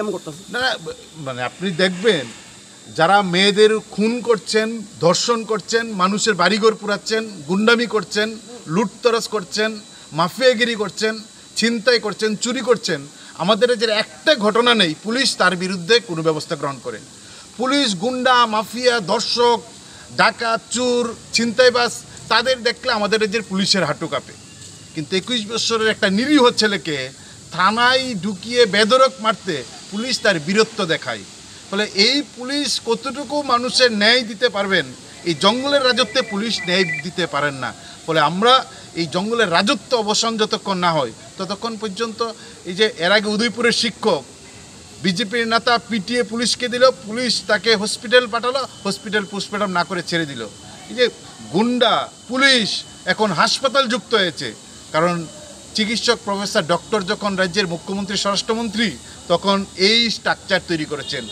এমন করতেছে? না না, মানে আপনি দেখবেন যারা মেয়েদের খুন করছেন, ধর্ষণ করছেন, মানুষের বাড়িঘর পুরাচ্ছেন, গুন্ডামি করছেন, লুটতরাজ করছেন, মাফিয়াগিরি করছেন, ছিনতাই করছেন, চুরি করছেন, আমাদের যে একটা ঘটনা নেই পুলিশ তার বিরুদ্ধে কোনো ব্যবস্থা গ্রহণ করে। পুলিশ গুন্ডা, মাফিয়া, ধর্ষক, ডাকাত, চোর, ছিনতাইবাজ তাদের দেখলে আমাদের যে পুলিশের হাঁটু কাঁপে। কিন্তু 21 বছরের একটা নিরীহ ছেলেকে থানায় ঢুকিয়ে বেধড়ক মারতে পুলিশ তার বীরত্ব দেখায়। ফলে এই পুলিশ কতটুকু মানুষের ন্যায় দিতে পারবেন, এই জঙ্গলের রাজত্বে পুলিশ ন্যায় দিতে পারেন না। ফলে আমরা এই জঙ্গলের রাজত্ব অবসান যতক্ষণ না হয় ততক্ষণ পর্যন্ত, এই যে এর আগে উদয়পুরের শিক্ষক বিজেপির নেতা পিটিয়ে পুলিশকে দিল, পুলিশ তাকে হসপিটাল পাঠালো, হসপিটাল পোস্টমর্টম না করে ছেড়ে দিল। এই যে গুন্ডা পুলিশ এখন হাসপাতাল যুক্ত হয়েছে, কারণ চিকিৎসক প্রফেসর ডক্টর যখন রাজ্যের মুখ্যমন্ত্রী স্বরাষ্ট্রমন্ত্রী তখন এই স্ট্রাকচার তৈরি করেছেন।